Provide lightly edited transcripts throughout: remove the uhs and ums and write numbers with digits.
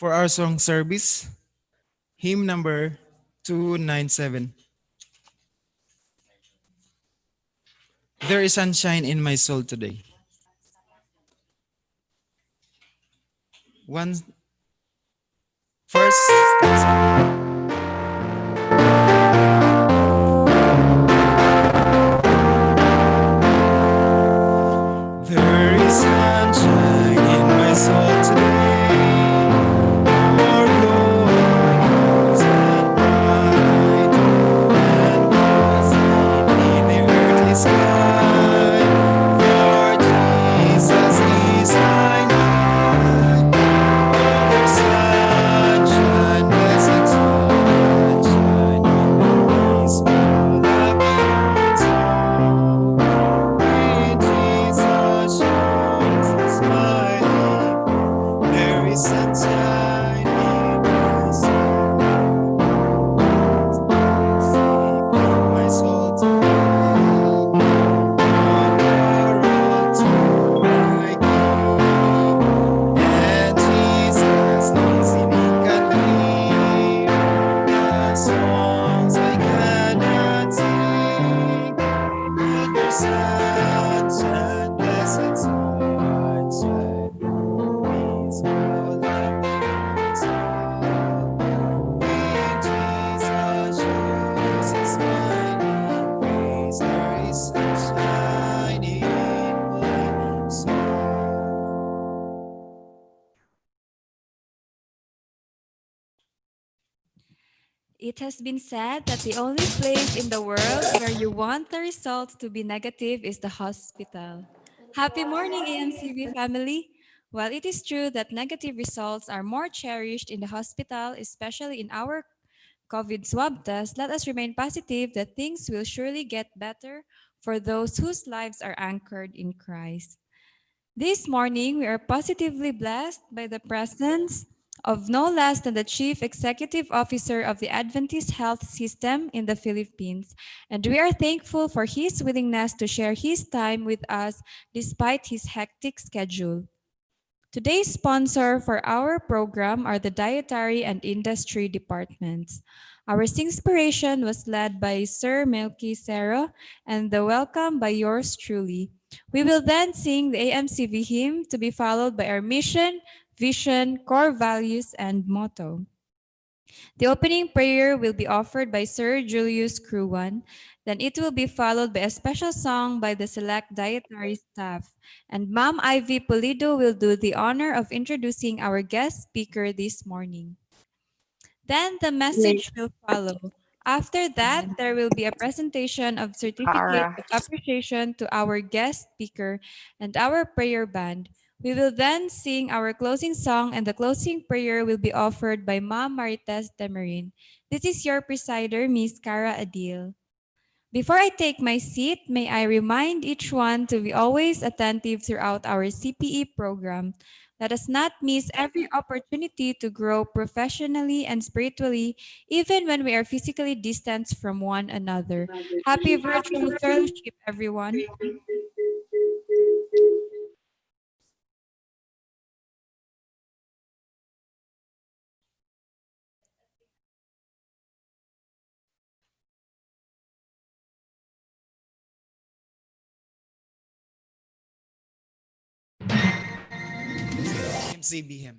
For our song service, hymn number 297. There is sunshine in my soul today. One first stanza. There is sunshine in my soul today. More glorious and bright than was in the earthly sky. For Jesus is my light. There's sunshine, blessed sunshine in the peaceful happy soul. When Jesus shines his smiling, there is sunshine in my soul. Sleep in my soul today. On the road to my King. And Jesus listening can hear the songs I cannot sing. But there's sunshine, blessed sunshine, peaceful happy soul. When Jesus shows his smiling face, there is sunshine in my soul. It has been said that the only place in the world where you want the results to be negative is the hospital. Happy morning, AMCV family. While it is true that negative results are more cherished in the hospital, especially in our COVID swab test, let us remain positive that things will surely get better for those whose lives are anchored in Christ. This morning, we are positively blessed by the presence of no less than the Chief Executive Officer of the Adventist Health System in the Philippines, and we are thankful for his willingness to share his time with us despite his hectic schedule. Today's sponsor for our program are the Dietary and Industry Departments. Our inspiration was led by Sir Melky Serra and the welcome by yours truly. We will then sing the AMCV hymn to be followed by our mission, vision, core values, and motto. The opening prayer will be offered by Sir Julius Cruwan. Then it will be followed by a special song by the select dietary staff. And Ma'am Ivy Pulido will do the honor of introducing our guest speaker this morning. Then the message will follow. After that, there will be a presentation of certificate of appreciation to our guest speaker and our prayer band. We will then sing our closing song and the closing prayer will be offered by Ma'am Marites Temerin. This is your presider, Miss Cara Adil. Before I take my seat, may I remind each one to be always attentive throughout our CPE program. Let us not miss every opportunity to grow professionally and spiritually, even when we are physically distant from one another. Happy virtual fellowship, everyone. MCBM.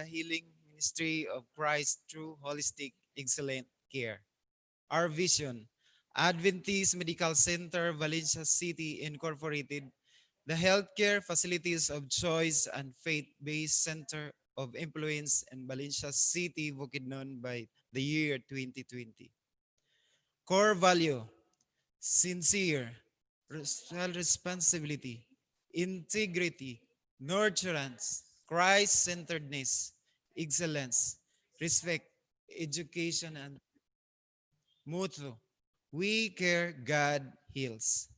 the healing ministry of Christ through holistic, excellent care. Our vision, Adventist Medical Center, Valencia City Incorporated, the healthcare facilities of choice and faith-based center of influence in Valencia City, Bukidnon by the year 2020. Core value, sincere, responsibility, integrity, nurturance, Christ-centeredness, excellence, respect, education, and mutual. We care, God heals.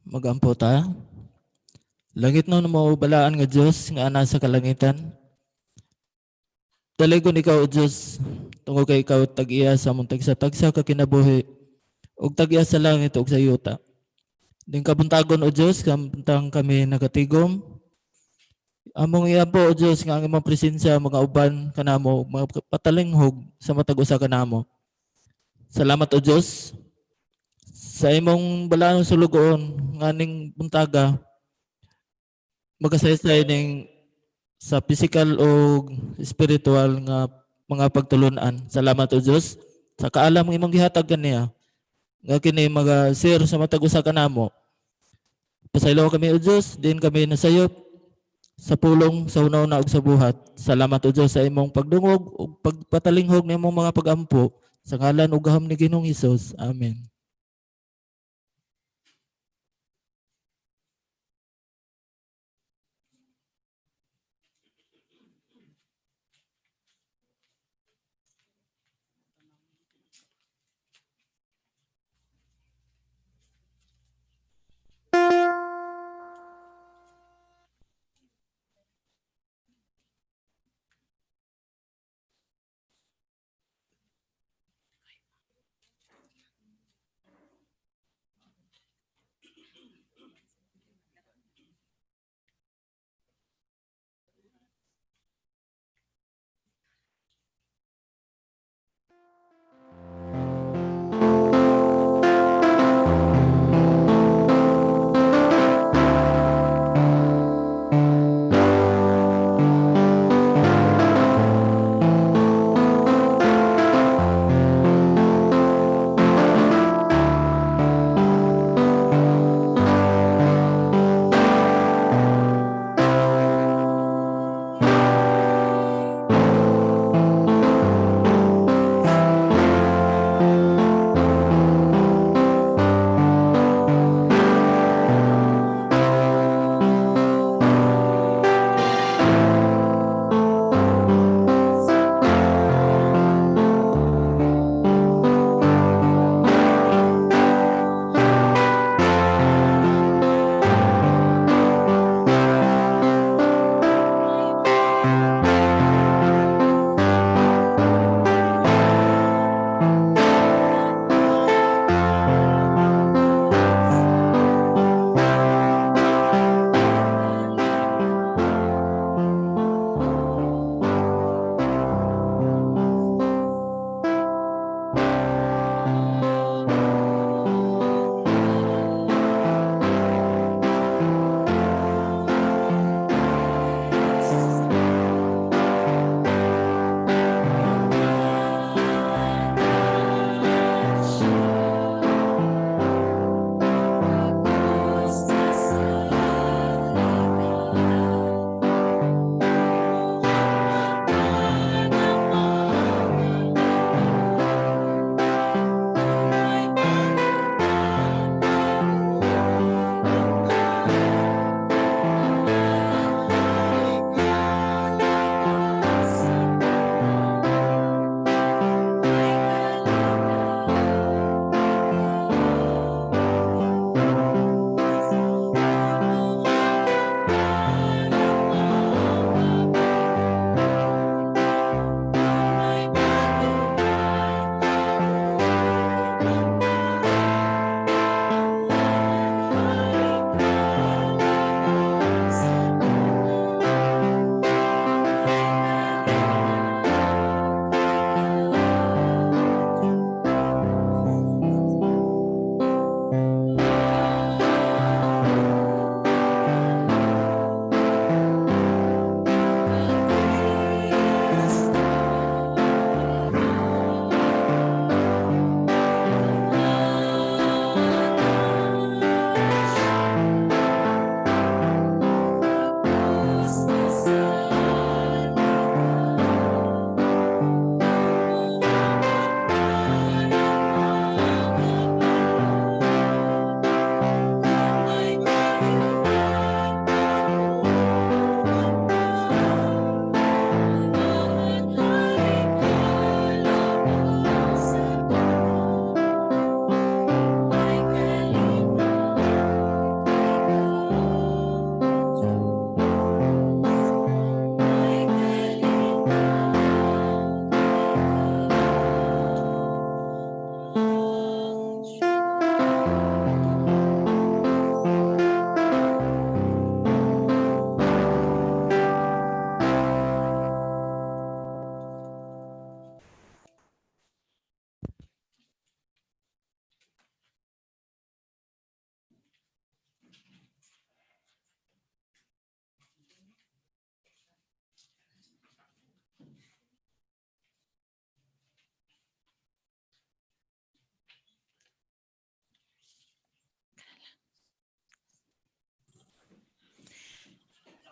Magampo ta. Langit no maubalaan nga Diyos nga ana sa kalangitan. Daligon ikaw o Diyos, tungo kay ikaw tag-iya sa mong tagsa-tagsa ka kinabuhi, ug tag-iya sa langit ug sa yuta. Ding kabuntagon o Diyos, kamuntang kami nagatigom. Among iya po o Diyos nga ang imong presensya mga uban kanamo, mga patalinghog sa matag usa kanamo. Salamat o Diyos sa imong balaang sulugoon nganing buntaga magasaysay ning sa physical o spiritual nga mga pagtulunan. Salamat o Diyos sa kaalam ng imong gihatag kaniya nga kini maga-share sa matag usa kanamo. Pasaylo kami o Diyos, din kami nasayop sa pulong sa una-una ug sa buhat. Salamat o Diyos sa imong pagdungog ug pagpatalinghog ng imong mga pagampo sa ngalan ug gaham ni Ginoong Hesus. Amen.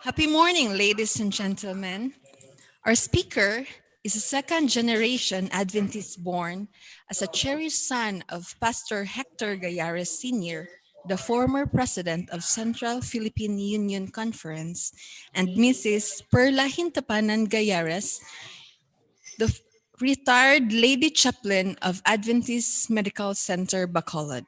Happy morning, ladies and gentlemen. Our speaker is a second generation Adventist born as a cherished son of Pastor Hector Gallares Sr., the former president of Central Philippine Union Conference, and Mrs. Perla Hintapanan Gallares, the retired lady chaplain of Adventist Medical Center, Bacolod.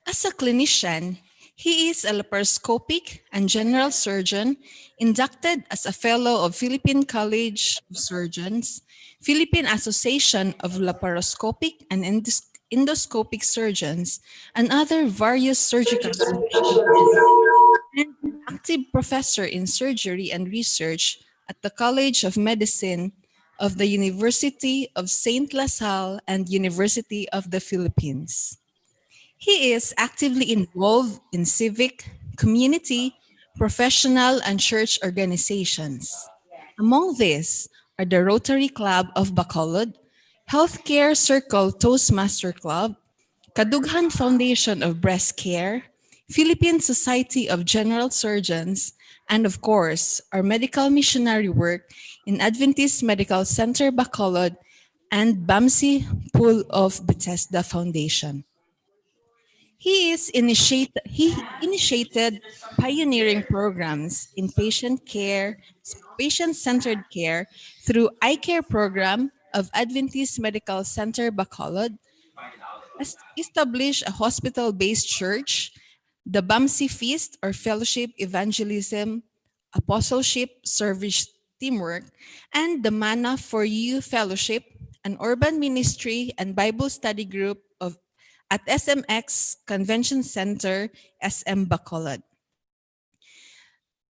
As a clinician, he is a laparoscopic and general surgeon inducted as a fellow of Philippine College of Surgeons, Philippine Association of Laparoscopic and Endoscopic Surgeons, and other various surgical specialties, and an active professor in surgery and research at the College of Medicine of the University of St. La Salle and University of the Philippines. He is actively involved in civic, community, professional, and church organizations. Among these are the Rotary Club of Bacolod, Healthcare Circle Toastmaster Club, Kadughan Foundation of Breast Care, Philippine Society of General Surgeons, and of course, our medical missionary work in Adventist Medical Center Bacolod and BAMSI Pool of Bethesda Foundation. He initiated pioneering programs in patient-centered care through eye care program of Adventist Medical Center Bacolod, established a hospital-based church, the Bamsi Feast or Fellowship Evangelism, Apostleship Service Teamwork, and the Manna for You Fellowship, an urban ministry and Bible study group of at SMX Convention Center, SM Bacolod.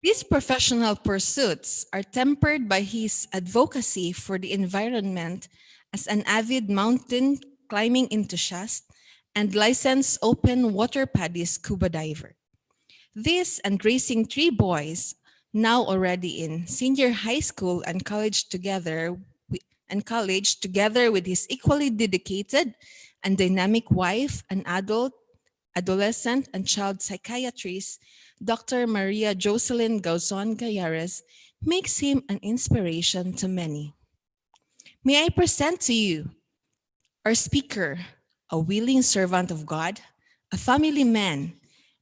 These professional pursuits are tempered by his advocacy for the environment as an avid mountain climbing enthusiast and licensed open water paddy scuba diver. This and raising three boys, now already in senior high school and college together with his equally dedicated and dynamic wife, an adolescent, and child psychiatrist, Dr. Maria Jocelyn Gauzon Gallares, makes him an inspiration to many. May I present to you our speaker, a willing servant of God, a family man,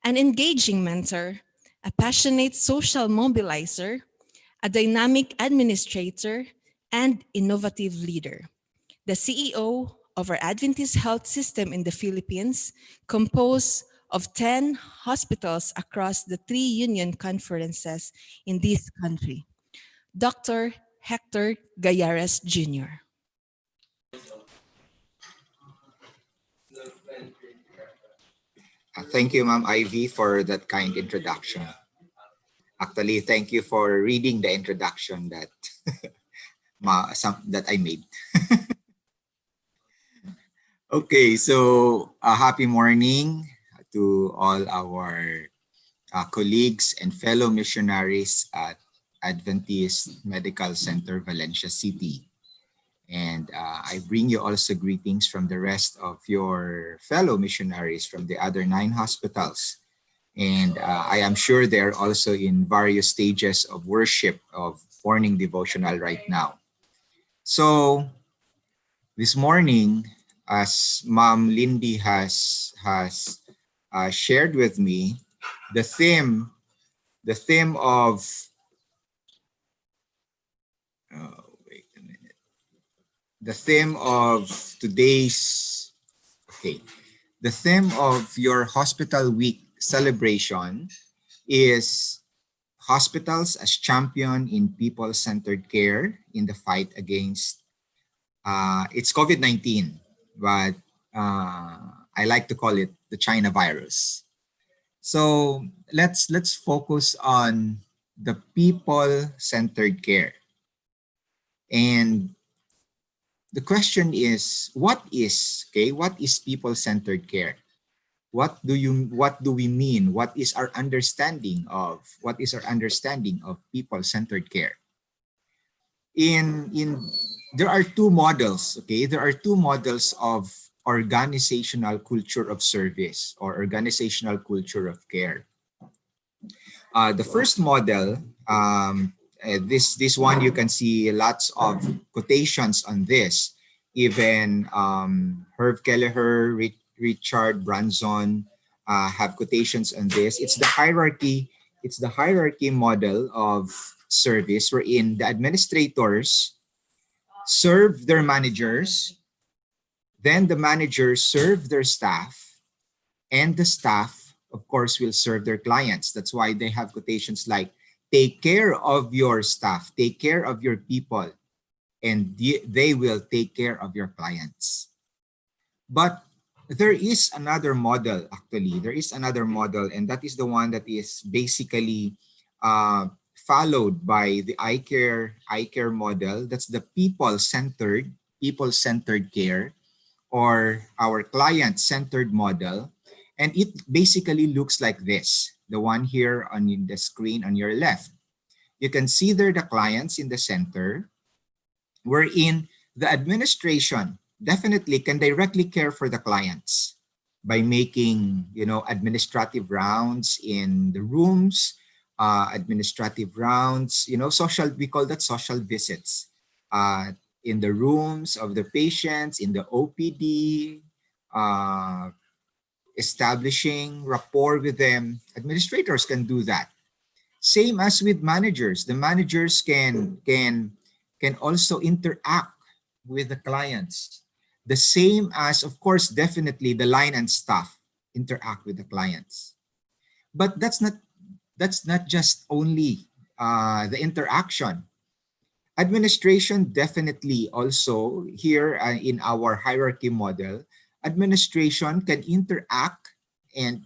an engaging mentor, a passionate social mobilizer, a dynamic administrator, and innovative leader. The CEO of our Adventist Health System in the Philippines, composed of 10 hospitals across the three union conferences in this country, Dr. Hector Gallares Jr. Thank you, Ma'am Ivy, for that kind introduction. Actually, thank you for reading the introduction that that I made. Okay, so happy morning to all our colleagues and fellow missionaries at Adventist Medical Center, Valencia City. And I bring you also greetings from the rest of your fellow missionaries from the other 9 hospitals. And I am sure they're also in various stages of worship of morning devotional right now. So this morning, as Ma'am Lindy has shared with me, the theme of wait a minute. The theme of today's the theme of your Hospital Week celebration is hospitals as champion in people-centered care in the fight against it's COVID-19, but I like to call it the China virus. So let's focus on the people-centered care. And the question is, what is people-centered care? What do we mean? What is our understanding of people-centered care? There are two models, okay? There are two models of organizational culture of service or organizational culture of care. The first model, this one you can see lots of quotations on this. Even Herb Kelleher, Richard Branson have quotations on this. It's the hierarchy. It's the hierarchy model of service wherein the administrators serve their managers, then the managers serve their staff, and the staff, of course, will serve their clients. That's why they have quotations like, take care of your staff, take care of your people, and they will take care of your clients. But there is another model, actually. There is another model, and that is the one that is basically followed by the I care model. That's the people-centered care, or our client-centered model. And it basically looks like this, the one here on the screen on your left. You can see there the clients in the center, wherein the administration definitely can directly care for the clients by making, administrative rounds in the rooms, administrative rounds, we call that social visits, in the rooms of the patients, in the OPD, establishing rapport with them. Administrators can do that. Same as with managers. The managers can also interact with the clients. The same as, of course, definitely the line and staff interact with the clients. But that's not just only the interaction. Administration definitely also here in our hierarchy model, administration can interact and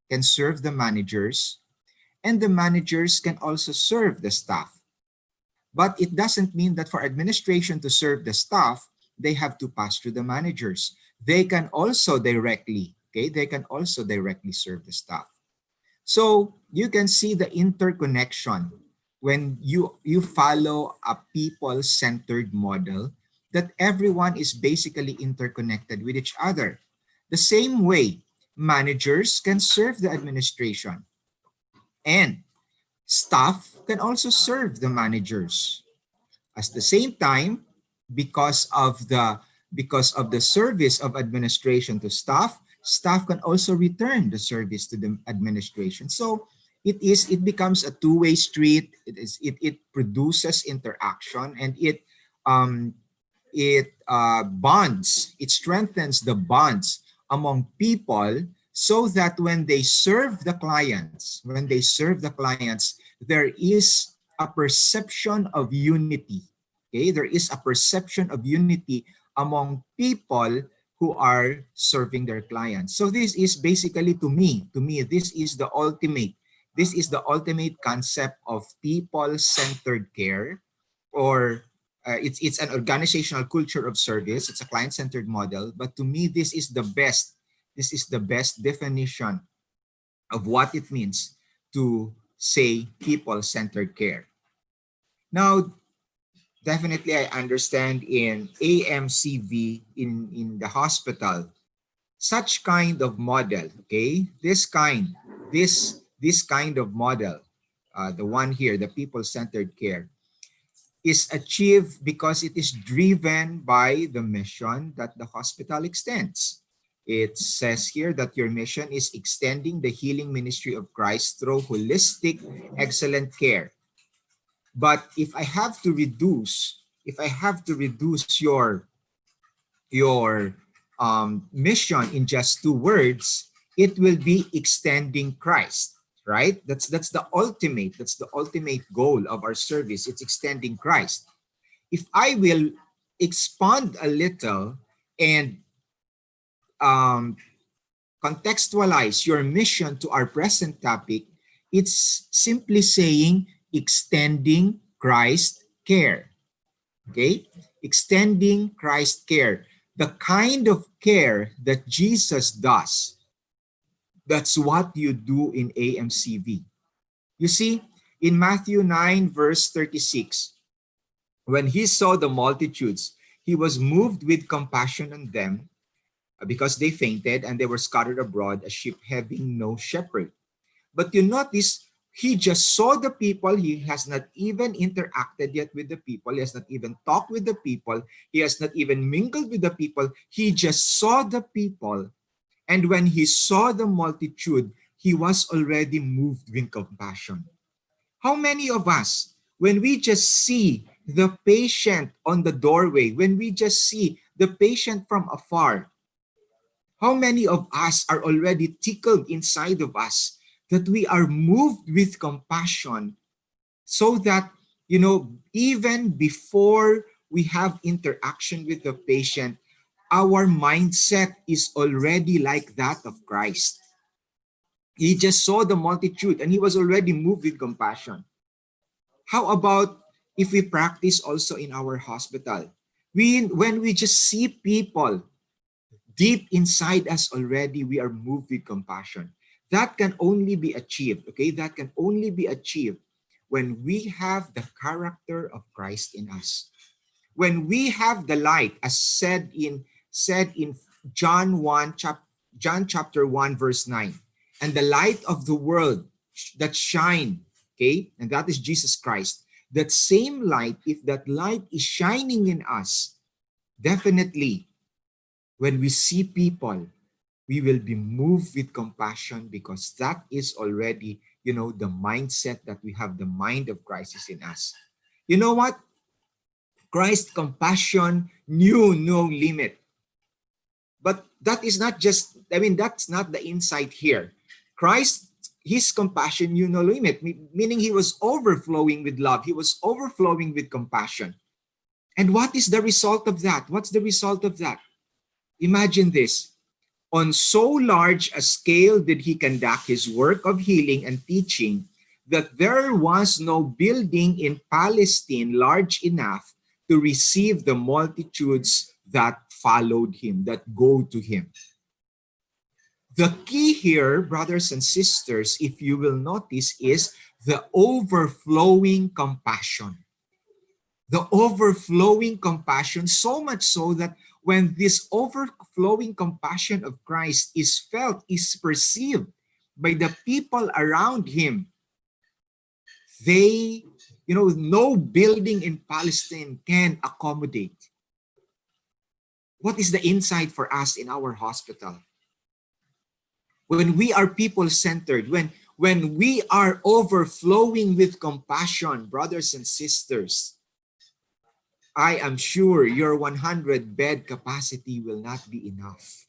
can serve the managers, and the managers can also serve the staff. But it doesn't mean that for administration to serve the staff, they have to pass through the managers. They can also directly serve the staff. So you can see the interconnection when you follow a people-centered model, that everyone is basically interconnected with each other. The same way, managers can serve the administration, and staff can also serve the managers. At the same time, because of the service of administration to staff, staff can also return the service to the administration. So it becomes a two-way street. It produces interaction, and it bonds. It strengthens the bonds among people, so that when they serve the clients, there is a perception of unity. Okay, there is a perception of unity among people who are serving their clients. So this is basically, to me, this is the ultimate concept of people-centered care, or it's an organizational culture of service. It's a client-centered model, but to me, this is the best definition of what it means to say people-centered care. Now, definitely, I understand in AMCV, in the hospital, such kind of model, okay, this kind of model, the one here, the people-centered care, is achieved because it is driven by the mission that the hospital extends. It says here that your mission is extending the healing ministry of Christ through holistic, excellent care. But if I have to reduce your mission in just two words, it will be extending Christ, right? That's the ultimate goal of our service. It's extending Christ. If I will expand a little and contextualize your mission to our present topic, it's simply saying extending Christ care. Okay? Extending Christ care. The kind of care that Jesus does, that's what you do in AMCV. You see, in Matthew 9, verse 36, when he saw the multitudes, he was moved with compassion on them because they fainted and they were scattered abroad as sheep having no shepherd. But you notice He just saw the people. He has not even interacted yet with the people. He has not even talked with the people. He has not even mingled with the people. He just saw the people. And when he saw the multitude, he was already moved with compassion. How many of us, when we just see the patient on the doorway, when we just see the patient from afar, how many of us are already tickled inside of us that we are moved with compassion so that, even before we have interaction with the patient, our mindset is already like that of Christ. He just saw the multitude and he was already moved with compassion. How about if we practice also in our hospital? When we just see people deep inside us already, we are moved with compassion. That can only be achieved, okay? That can only be achieved when we have the character of Christ in us. When we have the light, as said in John chapter 1, verse 9, and the light of the world that shine, okay, and that is Jesus Christ. That same light, if that light is shining in us, definitely when we see people, we will be moved with compassion because that is already, the mindset that we have, the mind of Christ is in us. You know what? Christ's compassion knew no limit. But that is not just, that's not the insight here. Christ, his compassion knew no limit, meaning he was overflowing with love. He was overflowing with compassion. And what is the result of that? What's the result of that? Imagine this. On so large a scale did he conduct his work of healing and teaching that there was no building in Palestine large enough to receive the multitudes that followed him, that go to him. The key here, brothers and sisters, if you will notice, is the overflowing compassion. The overflowing compassion, so much so that when this overflowing compassion of Christ is felt, is perceived by the people around him, they, no building in Palestine can accommodate. What is the insight for us in our hospital? When we are people-centered, when we are overflowing with compassion, brothers and sisters, I am sure your 100-bed capacity will not be enough.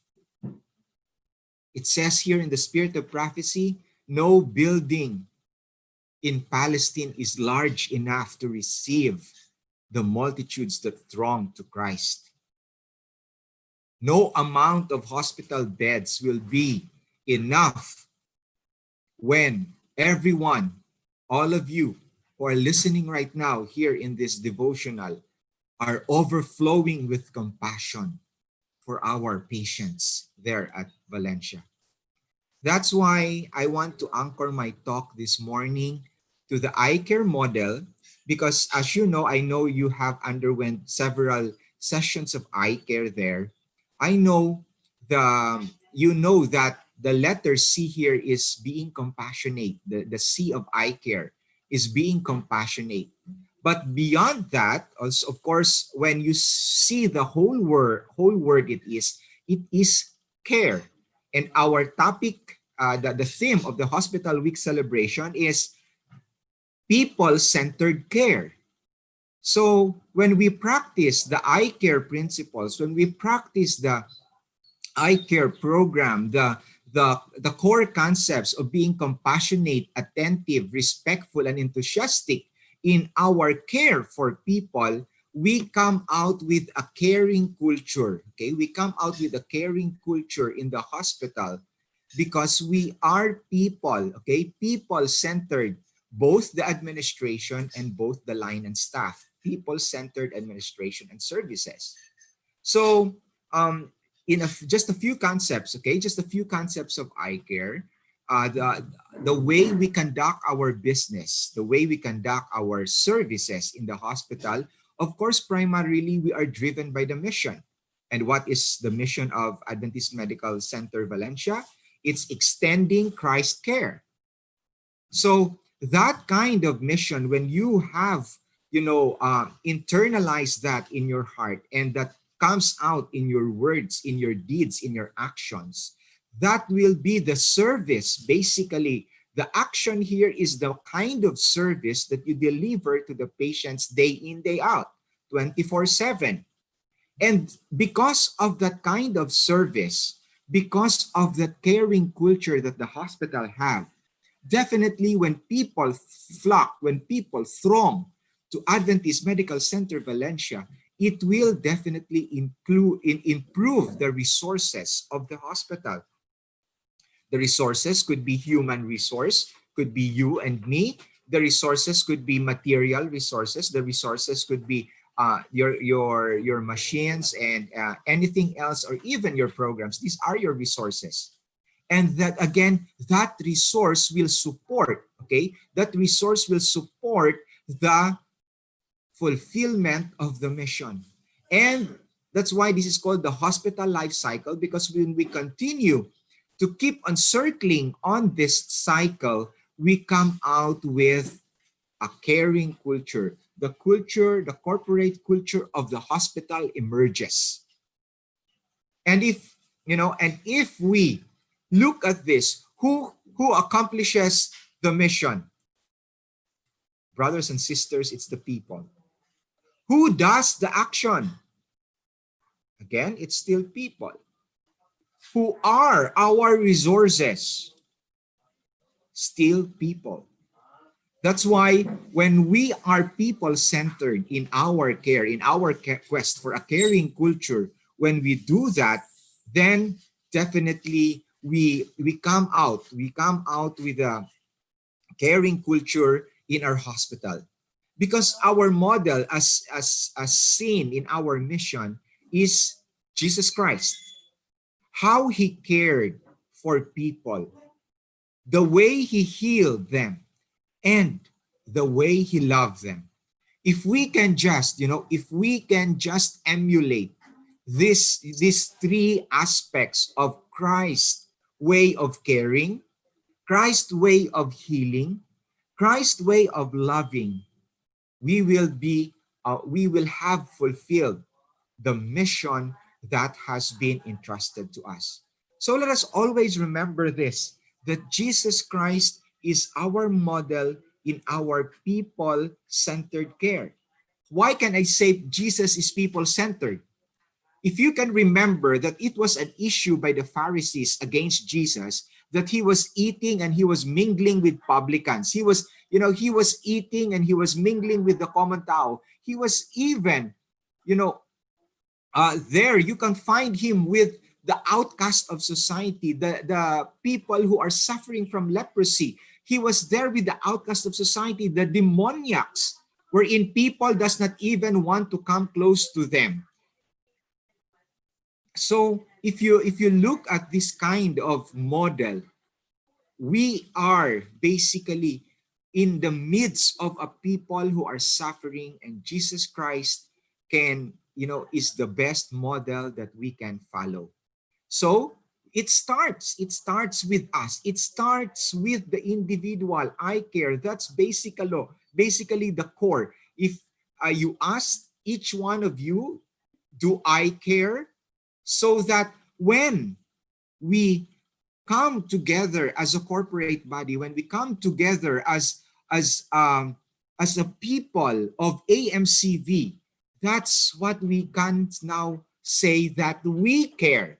It says here in the spirit of prophecy, no building in Palestine is large enough to receive the multitudes that throng to Christ. No amount of hospital beds will be enough when everyone, all of you who are listening right now here in this devotional, are overflowing with compassion for our patients there at Valencia. That's why I want to anchor my talk this morning to the eye care model, because as you know, I know you have underwent several sessions of eye care there. I know that the letter C here is being compassionate. The C of eye care is being compassionate. But beyond that, also, of course, when you see the whole word it is care. And our topic, the theme of the Hospital Week celebration is people-centered care. So when we practice the eye care principles, when we practice the eye care program, the core concepts of being compassionate, attentive, respectful, and enthusiastic in our care for people, we come out with a caring culture. Okay, we come out with a caring culture in the hospital because we are people. Okay, people-centered, both the administration and both the line and staff. People-centered administration and services. So, just a few concepts, okay, just a few concepts of eye care. The way we conduct our business, the way we conduct our services in the hospital, of course, primarily we are driven by the mission. And what is the mission of Adventist Medical Center Valencia? It's extending Christ care. So that kind of mission, when you have, internalized that in your heart, and that comes out in your words, in your deeds, in your actions, that will be the service. Basically, the action here is the kind of service that you deliver to the patients day in, day out, 24/7. And because of that kind of service, because of the caring culture that the hospital have, definitely when people flock, when people throng to Adventist Medical Center Valencia, it will definitely improve the resources of the hospital. The resources could be human resource, could be you and me. The resources could be material resources. The resources could be your machines and anything else, or even your programs. These are your resources. And that, again, that resource will support, okay? That resource will support the fulfillment of the mission. And that's why this is called the hospital life cycle, because when we continue to keep on circling on this cycle, we come out with a caring culture. The culture, the corporate culture of the hospital emerges. And if we look at this, who accomplishes the mission? Brothers and sisters, it's the people. Who does the action? Again, it's still people. Who are our resources? Still people. That's why when we are people-centered in our care, in our quest for a caring culture, when we do that, then definitely we come out with a caring culture in our hospital. Because our model, as seen in our mission, is Jesus Christ. How he cared for people, the way he healed them, and the way he loved them. If we can just, emulate these three aspects of Christ's way of caring, Christ's way of healing, Christ's way of loving, we will have fulfilled the mission that has been entrusted to us. So let us always remember this, that Jesus Christ is our model in our people-centered care. Why can I say Jesus is people-centered? If you can remember that it was an issue by the Pharisees against Jesus, that he was eating and he was mingling with publicans. He was eating and he was mingling with the common tao. He was even, there you can find him with the outcast of society, the people who are suffering from leprosy. He was there with the outcast of society, the demoniacs, wherein people does not even want to come close to them. So if you look at this kind of model, we are basically in the midst of a people who are suffering, and Jesus Christ is the best model that we can follow. So it starts with us. It starts with the individual. I care. That's basically the core. If you ask each one of you, do I care? So that when we come together as a corporate body, when we come together as a people of AMCV, that's what we can now say that we care.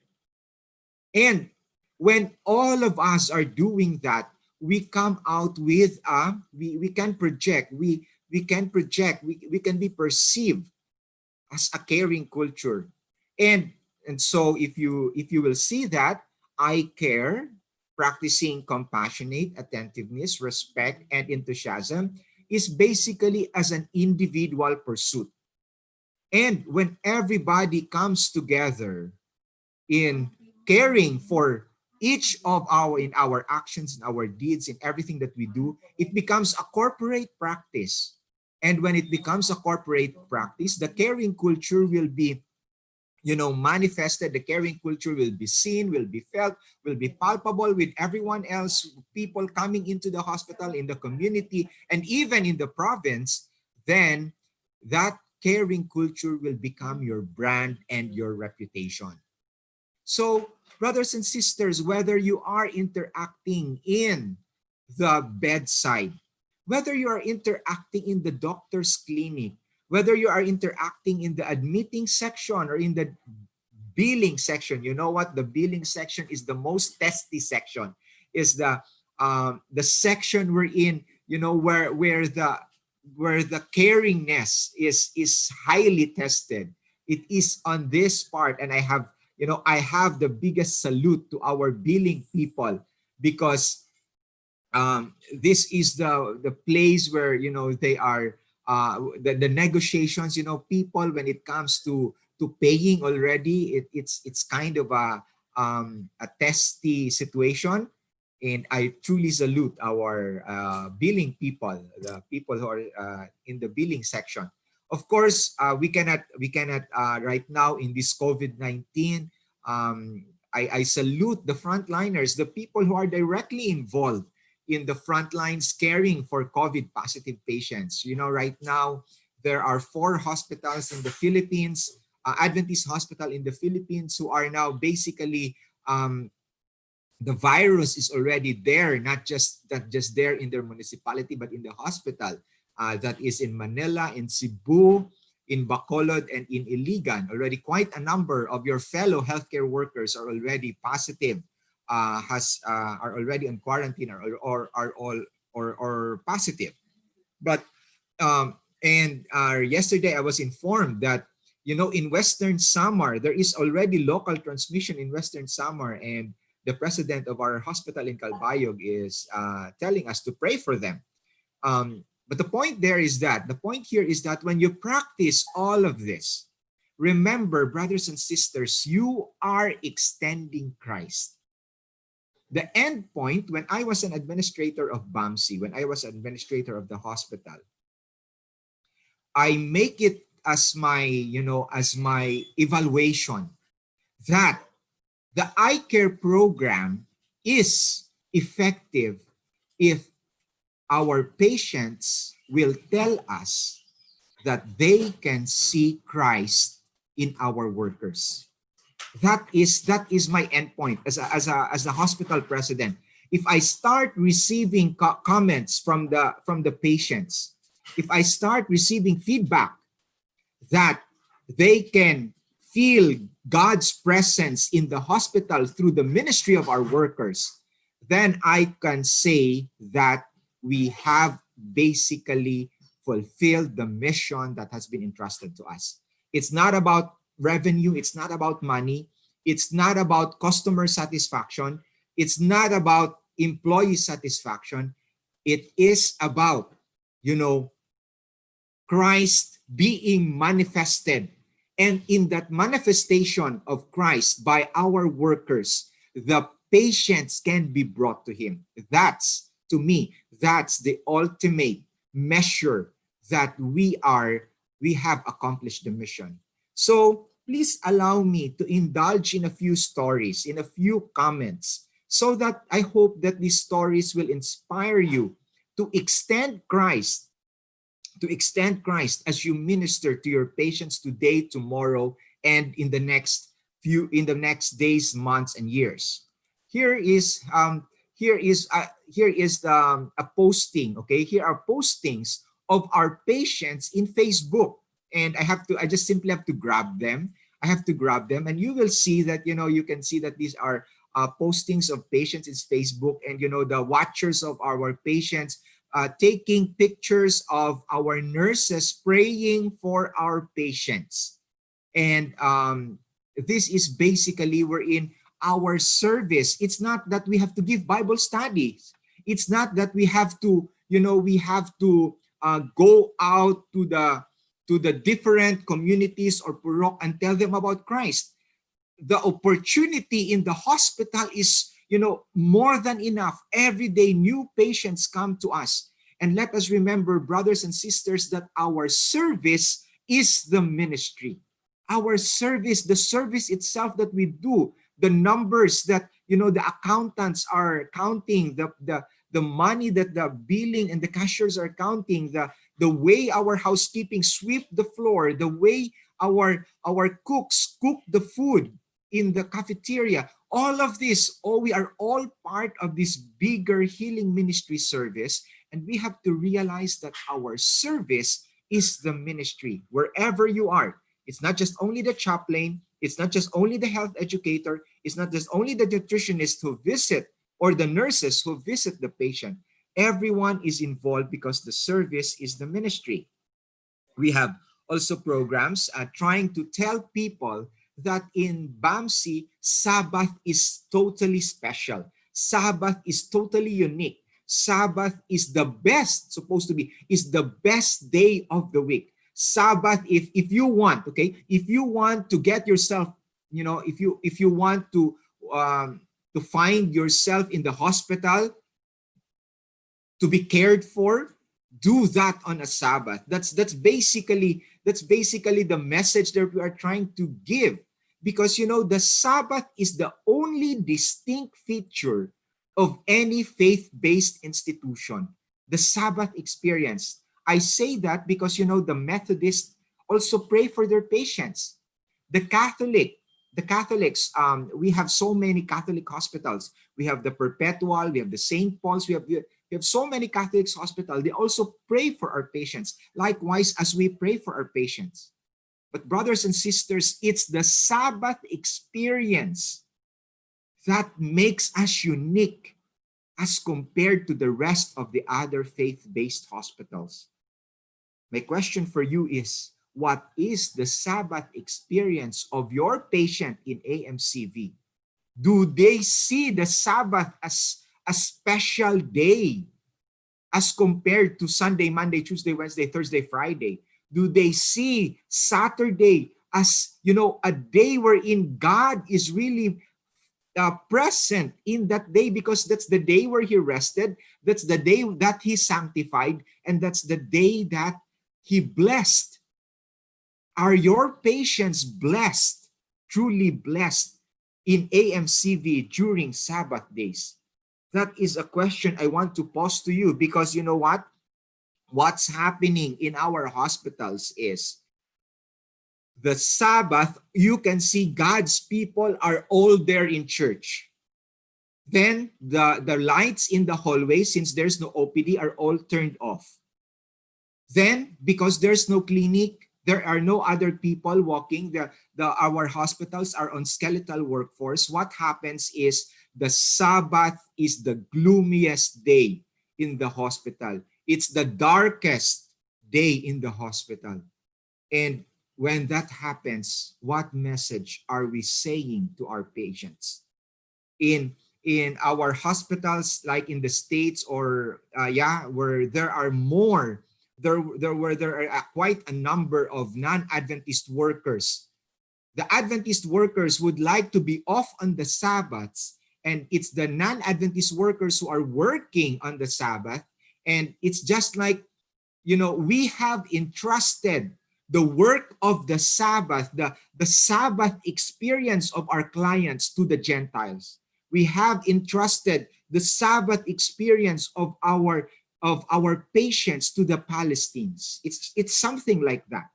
And when all of us are doing that, we come out with we can project, we can be perceived as a caring culture. And so if you will see that, I care, practicing compassionate attentiveness, respect, and enthusiasm, is basically as an individual pursuit. And when everybody comes together in caring for each of in our actions, in our deeds, in everything that we do, it becomes a corporate practice. And when it becomes a corporate practice, the caring culture will be manifested. The caring culture will be seen, will be felt, will be palpable with everyone else, people coming into the hospital, in the community, and even in the province. Then that caring culture will become your brand and your reputation. So, brothers and sisters, whether you are interacting in the bedside, whether you are interacting in the doctor's clinic, whether you are interacting in the admitting section or in the billing section. You know what? The billing section is the most testy section. Is the section we're in, where the caringness is highly tested. It is on this part, and I have the biggest salute to our billing people, because this is the place where they are the negotiations. People, when it comes to paying already, it's kind of a testy situation. And I truly salute our billing people, the people who are in the billing section. Of course, we cannot right now in this COVID-19. I salute the frontliners, the people who are directly involved in the front lines caring for COVID positive patients. Right now, there are 4 hospitals in the Philippines, Adventist hospital in the Philippines, who are now basically, the virus is already there, not just there in their municipality, but in the hospital. That is in Manila, in Cebu, in Bacolod, and in Iligan. Already quite a number of your fellow healthcare workers are already positive, are already in quarantine, or are all or positive. But yesterday I was informed that in Western Samar there is already local transmission in Western Samar, and the president of our hospital in Calbayog is telling us to pray for them. But the point here is that when you practice all of this, remember, brothers and sisters, you are extending Christ. The end point, when I was an administrator of BAMC, when I was an administrator of the hospital, I make it as my evaluation that the eye care program is effective if our patients will tell us that they can see Christ in our workers. That is my endpoint as a hospital president. If I start receiving comments from the patients, if I start receiving feedback that they can feel God's presence in the hospital through the ministry of our workers, then I can say that we have basically fulfilled the mission that has been entrusted to us. It's not about revenue. It's not about money. It's not about customer satisfaction. It's not about employee satisfaction. It is about, Christ being manifested. And in that manifestation of Christ by our workers, the patients can be brought to him. That's, to me, that's the ultimate measure that we have accomplished the mission. So please allow me to indulge in a few stories, in a few comments, so that I hope that these stories will inspire you to extend Christ, as you minister to your patients today, tomorrow, and in the next days, months, and years. Here is a posting. Okay, here are postings of our patients in Facebook, and I just simply have to grab them. And you will see that you can see that these are postings of patients in Facebook, and the watchers of our patients taking pictures of our nurses praying for our patients. And this is basically, we're in our service. It's not that we have to give Bible studies. It's not that we have to, go out to the different communities or purok and tell them about Christ. The opportunity in the hospital is, more than enough. Every day, new patients come to us. And let us remember, brothers and sisters, that our service is the ministry. our service, the service itself that we do, the numbers that, the accountants are counting, the money that the billing and the cashiers are counting, the way our housekeeping sweep the floor, the way our cooks cook the food in the cafeteria, all of this, we are all part of this bigger healing ministry service. And we have to realize that our service is the ministry wherever you are. It's not just only the chaplain, it's not just only the health educator, it's not just only the nutritionist who visit or the nurses who visit the patient. Everyone is involved because the service is the ministry. We have also programs trying to tell people that in BAMC, Sabbath is totally special. Sabbath is totally unique. Sabbath is the best, supposed to be, is the best day of the week. Sabbath, if you want, okay, if you want to get yourself, if you want to find yourself in the hospital to be cared for, do that on a Sabbath. That's basically the message that we are trying to give, because the Sabbath is the only distinct feature of any faith-based institution, the Sabbath experience. I say that because the Methodists also pray for their patients. The Catholics, we have so many Catholic hospitals. We have the Perpetual, we have the St. Paul's, we have so many Catholic hospitals. They also pray for our patients, likewise as we pray for our patients. But brothers and sisters, it's the Sabbath experience that makes us unique as compared to the rest of the other faith-based hospitals. My question for you is, what is the Sabbath experience of your patient in AMCV? Do they see the Sabbath as a special day as compared to Sunday, Monday, Tuesday, Wednesday, Thursday, Friday? Do they see Saturday as, a day wherein God is really present in that day, because that's the day where he rested, that's the day that he sanctified, and that's the day that he blessed? Are your patients blessed, truly blessed in AMCV during Sabbath days? That is a question I want to pose to you, because you know what? What's happening in our hospitals is the Sabbath, you can see God's people are all there in church. Then the lights in the hallway, since there's no OPD, are all turned off. Then, because there's no clinic, there are no other people walking. Our hospitals are on skeletal workforce. What happens is the Sabbath is the gloomiest day in the hospital. It's the darkest day in the hospital. And when that happens, what message are we saying to our patients? In our hospitals, like in the States, or where there are more, where there are quite a number of non-Adventist workers. The Adventist workers would like to be off on the Sabbaths, and it's the non-Adventist workers who are working on the Sabbath. And it's just like, we have entrusted the work of the Sabbath, the Sabbath experience of our clients to the Gentiles. We have entrusted the Sabbath experience of our patients to the Palestinians. It's something like that.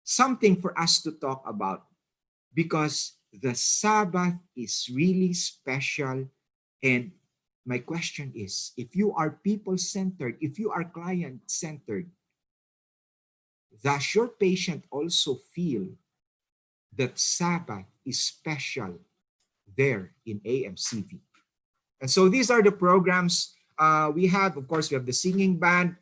Something for us to talk about, because the Sabbath is really special. And my question is, if you are people-centered, if you are client-centered, does your patient also feel that Sabbath is special there in AMCV? And so these are the programs we have. Of course, we have the singing band.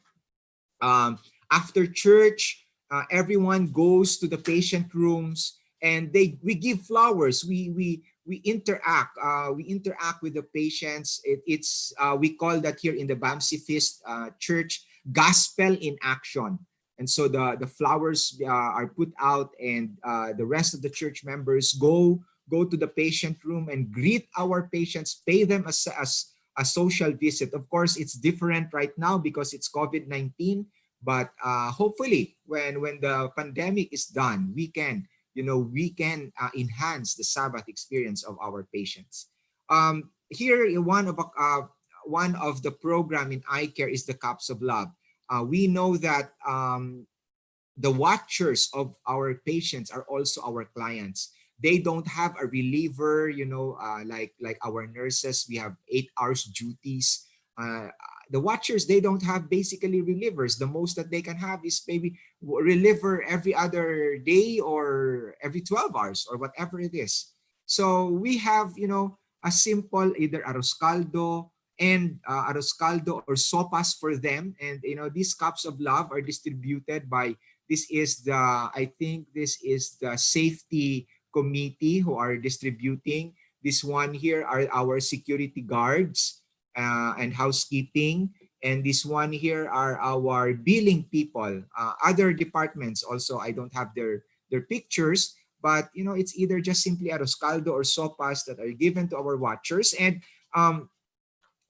After church, everyone goes to the patient rooms, and we give flowers. We interact. We interact with the patients. We call that here in the BAMC Feast Church, gospel in action. And so the flowers are put out, and the rest of the church members go to the patient room and greet our patients, pay them as a social visit. Of course, it's different right now because it's COVID-19, but hopefully when the pandemic is done, we can we can enhance the Sabbath experience of our patients. Here, one of the program in eye care is the Cups of Love. We know that the watchers of our patients are also our clients. They don't have a reliever, like our nurses. We have 8 hours duties. The watchers, they don't have basically relievers. The most that they can have is maybe reliever every other day or every 12 hours or whatever it is. So we have, a simple either arroz caldo and arroz caldo or sopas for them. And, these cups of love are distributed by, I think this is the safety committee who are distributing. This one here are our security guards and housekeeping. And this one here are our billing people. Other departments also, I don't have their pictures, but it's either just simply arroz caldo or sopas that are given to our watchers. And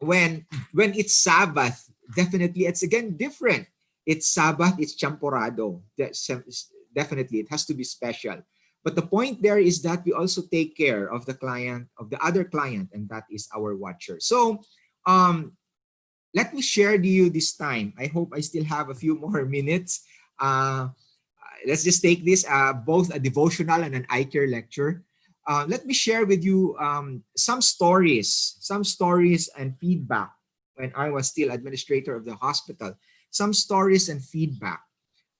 when it's Sabbath, definitely it's again different. It's Sabbath, it's champorado. Definitely, it has to be special. But the point there is that we also take care of the client, of the other client, and that is our watcher. So let me share to you this time. I hope I still have a few more minutes. Let's just take this, both a devotional and an eye care lecture. Let me share with you some stories and feedback when I was still administrator of the hospital. Some stories and feedback.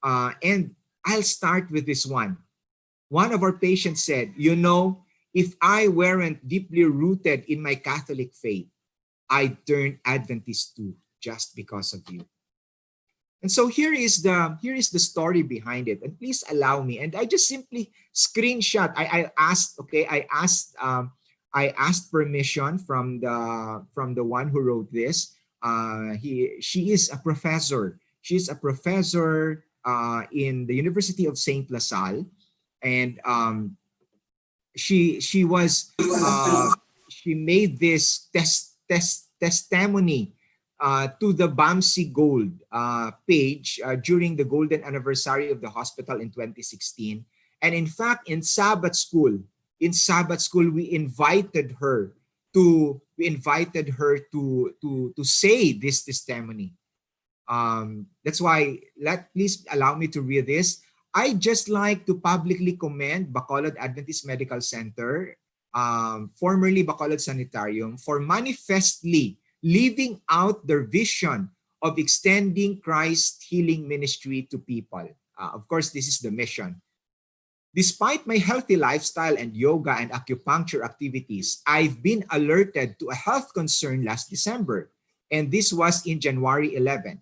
And I'll start with this one. One of our patients said, if I weren't deeply rooted in my Catholic faith, I'd turn Adventist too, just because of you. And so here is the story behind it. And please allow me. And I just simply screenshot. I asked permission from the one who wrote this. She is a professor. She's a professor in the University of Saint LaSalle, and she made this testimony to the BAMSI Gold page during the golden anniversary of the hospital in 2016. And in fact, in Sabbath school, we invited her to say this testimony. That's why please allow me to read this. I just like to publicly commend Bacolod Adventist Medical Center, formerly Bacolod Sanitarium, for manifestly living out their vision of extending Christ's healing ministry to people. Of course, this is the mission. Despite my healthy lifestyle and yoga and acupuncture activities, I've been alerted to a health concern last December, and this was in January 11.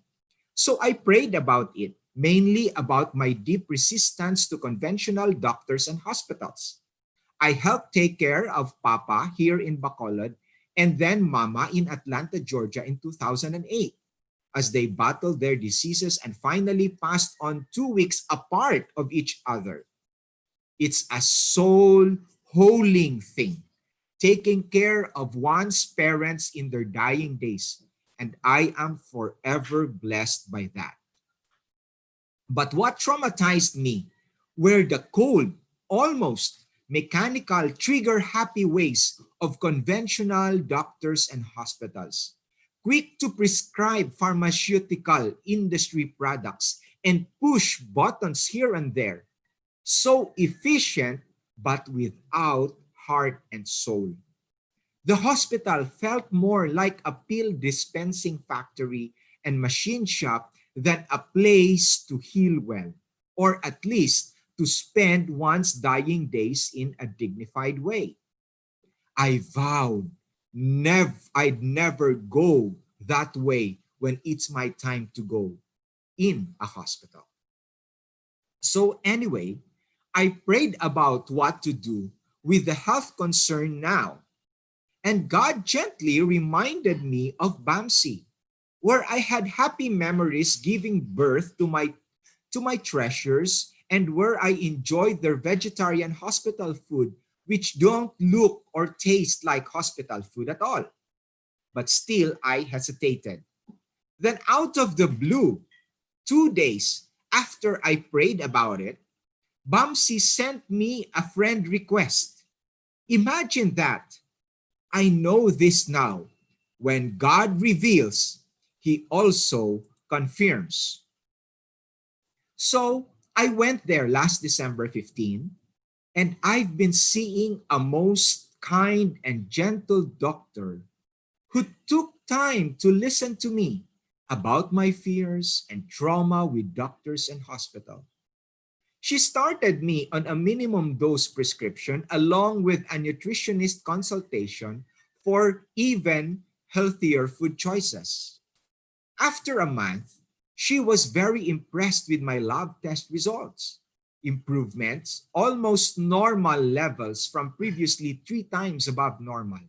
So I prayed about it, mainly about my deep resistance to conventional doctors and hospitals. I helped take care of Papa here in Bacolod and then Mama in Atlanta, Georgia in 2008 as they battled their diseases and finally passed on 2 weeks apart of each other. It's a soul-holing thing, taking care of one's parents in their dying days, and I am forever blessed by that. But what traumatized me were the cold, almost mechanical, trigger-happy ways of conventional doctors and hospitals, quick to prescribe pharmaceutical industry products and push buttons here and there, so efficient but without heart and soul. The hospital felt more like a pill dispensing factory and machine shop than a place to heal well, or at least to spend one's dying days in a dignified way. I vowed I'd never go that way when it's my time to go in a hospital. So anyway, I prayed about what to do with the health concern now. And God gently reminded me of BAMSI, where I had happy memories giving birth to my treasures and where I enjoyed their vegetarian hospital food, which don't look or taste like hospital food at all. But still, I hesitated. Then out of the blue, 2 days after I prayed about it, Bamsi sent me a friend request. Imagine that. I know this now. When God reveals, he also confirms. So I went there last December 15, and I've been seeing a most kind and gentle doctor who took time to listen to me about my fears and trauma with doctors and hospital. She started me on a minimum dose prescription along with a nutritionist consultation for even healthier food choices. After a month, she was very impressed with my lab test results. Improvements, almost normal levels from previously 3 times above normal,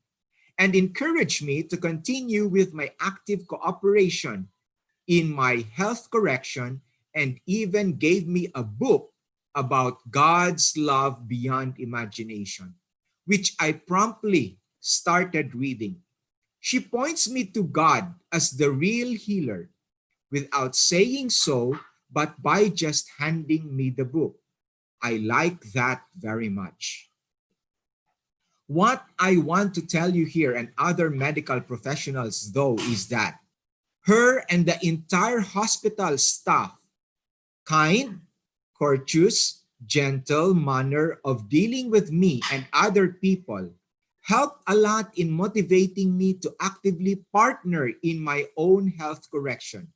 and encouraged me to continue with my active cooperation in my health correction, and even gave me a book about God's love beyond imagination, which I promptly started reading. She points me to God as the real healer without saying so, but by just handing me the book. I like that very much. What I want to tell you here and other medical professionals, though, is that her and the entire hospital staff, kind, courteous, gentle manner of dealing with me and other people, helped a lot in motivating me to actively partner in my own health correction.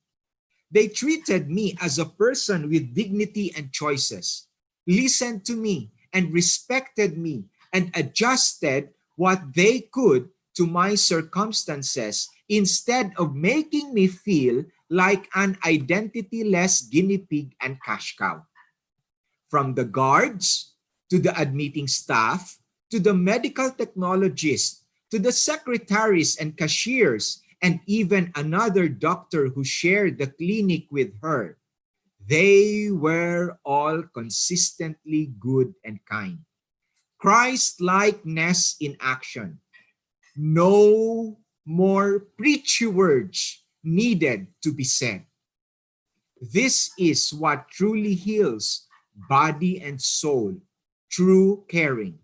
They treated me as a person with dignity and choices, listened to me and respected me, and adjusted what they could to my circumstances instead of making me feel like an identity-less guinea pig and cash cow. From the guards to the admitting staff to the medical technologists to the secretaries and cashiers and even another doctor who shared the clinic with her, they were all consistently good and kind. Christ-likeness in action. No more preachy words needed to be said. This is what truly heals body and soul, true caring.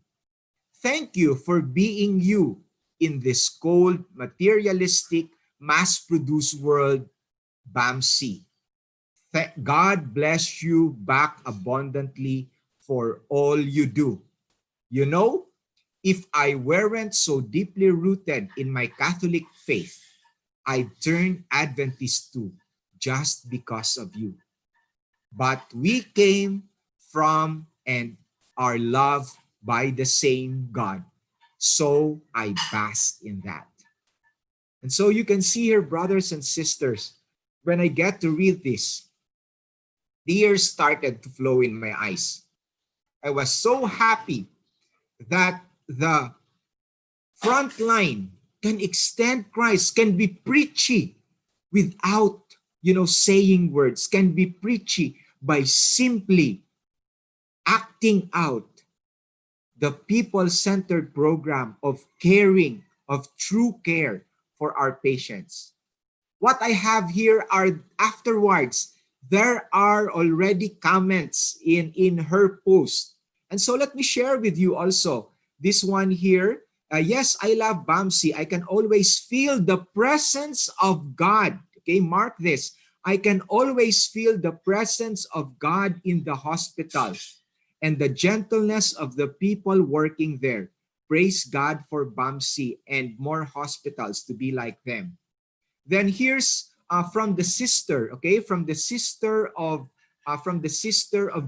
Thank you for being you in this cold, materialistic, mass-produced world, Bamsi. God bless you back abundantly for all you do. You know, if I weren't so deeply rooted in my Catholic faith, I'd turn Adventist too, just because of you. But we came from and are loved by the same God. So I bask in that. And so you can see here, brothers and sisters, when I get to read this, tears started to flow in my eyes. I was so happy that the front line can extend Christ, can be preachy without, saying words, can be preachy by simply acting out the people-centered program of caring, of true care for our patients. What I have here are afterwards, there are already comments in her post. And so let me share with you also this one here. Yes, I love Bamsi. I can always feel the presence of God. Okay, mark this. I can always feel the presence of God in the hospital and the gentleness of the people working there. Praise God for Bamsi and more hospitals to be like them. Then here's from the sister, okay, from the sister of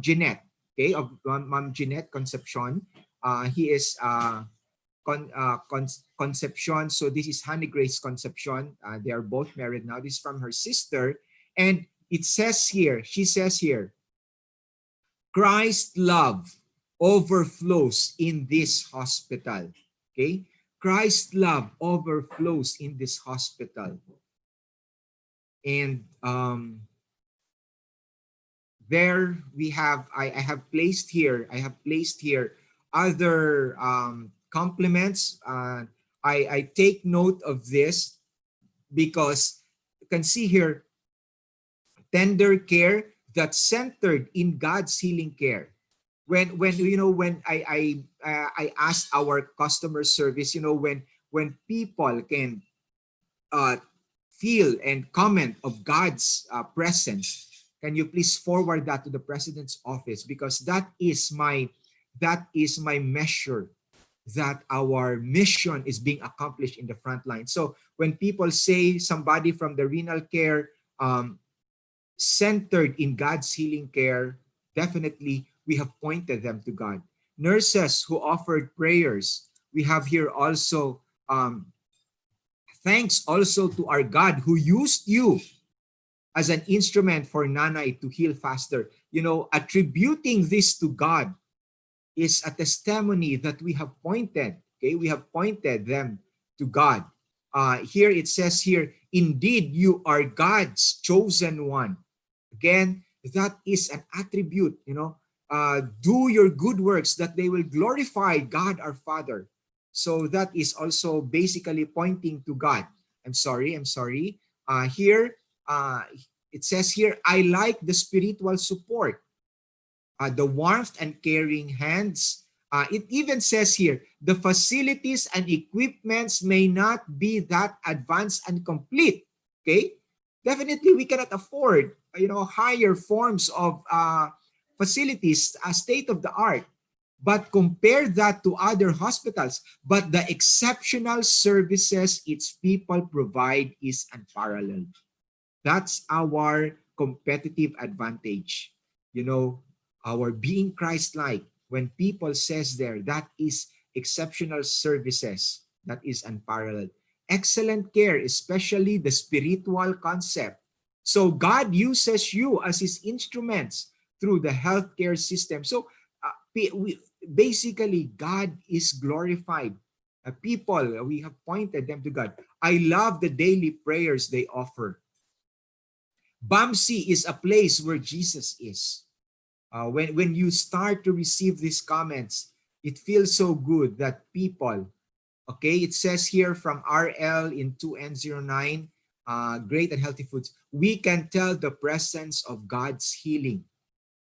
Jeanette, okay, of Mom Jeanette Concepcion. He is Concepcion. So this is Honey Grace Concepcion. They are both married now. This is from her sister, and it says here, she says here, Christ's love overflows in this hospital. Okay, Christ's love overflows in this hospital. And there we have, I have placed here other compliments. I take note of this because you can see here, tender care that's centered in God's healing care. when you know, when I asked our customer service, you know, when people can uh, feel and comment of God's presence, can you please forward that to the president's office, because that is my measure that our mission is being accomplished in the front line. So when people say somebody from the renal care centered in God's healing care, definitely we have pointed them to God. Nurses who offered prayers, we have here also thanks also to our God who used you as an instrument for Nanay to heal faster. You know, attributing this to God is a testimony that we have pointed, okay? We have pointed them to God. Here it says here, indeed, you are God's chosen one. Again, that is an attribute, you know. Do your good works that they will glorify God our Father. So that is also basically pointing to God. I'm sorry. Here, it says here, I like the spiritual support, the warmth and caring hands. It even says here, the facilities and equipments may not be that advanced and complete. Okay, definitely we cannot afford, you know, higher forms of facilities, state of the art. But compare that to other hospitals. But the exceptional services its people provide is unparalleled. That's our competitive advantage. You know, our being Christ-like, when people says there, that is exceptional services, that is unparalleled. Excellent care, especially the spiritual concept. So God uses you as his instruments through the healthcare system. So basically, God is glorified. People, we have pointed them to God. I love the daily prayers they offer. BAMC is a place where Jesus is. When you start to receive these comments, it feels so good that people, okay, it says here from RL in 2N09, great and healthy foods, we can tell the presence of God's healing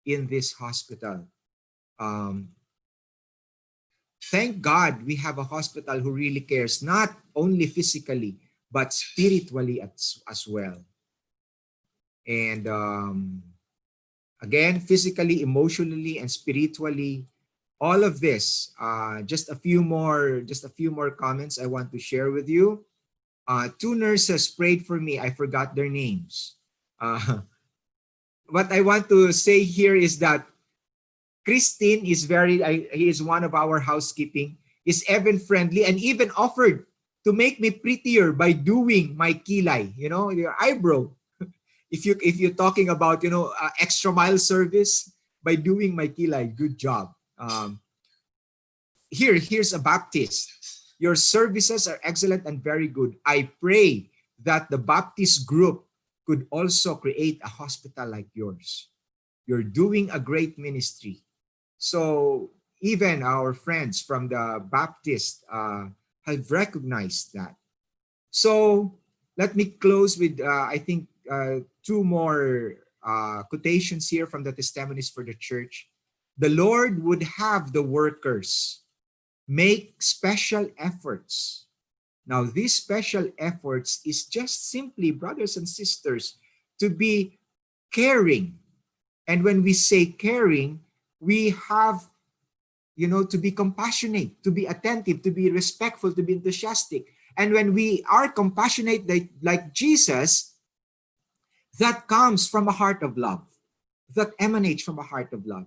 in this hospital. Thank God we have a hospital who really cares, not only physically, but spiritually as well. And again, physically, emotionally, and spiritually, all of this. Just a few more comments I want to share with you. 2 nurses prayed for me. I forgot their names. What I want to say here is that Christine is he is one of our housekeeping, is even friendly and even offered to make me prettier by doing my kilay, you know, your eyebrow. If you're talking about, you know, extra mile service, by doing my kilay, good job. Here's a Baptist. Your services are excellent and very good. I pray that the Baptist group could also create a hospital like yours. You're doing a great ministry. So even our friends from the Baptist have recognized that. So let me close with, I think, 2 more quotations here from the Testimonies for the Church. The Lord would have the workers make special efforts. Now, these special efforts is just simply, brothers and sisters, to be caring. And when we say caring, we have, you know, to be compassionate, to be attentive, to be respectful, to be enthusiastic. And when we are compassionate like Jesus, that comes from a heart of love, that emanates from a heart of love.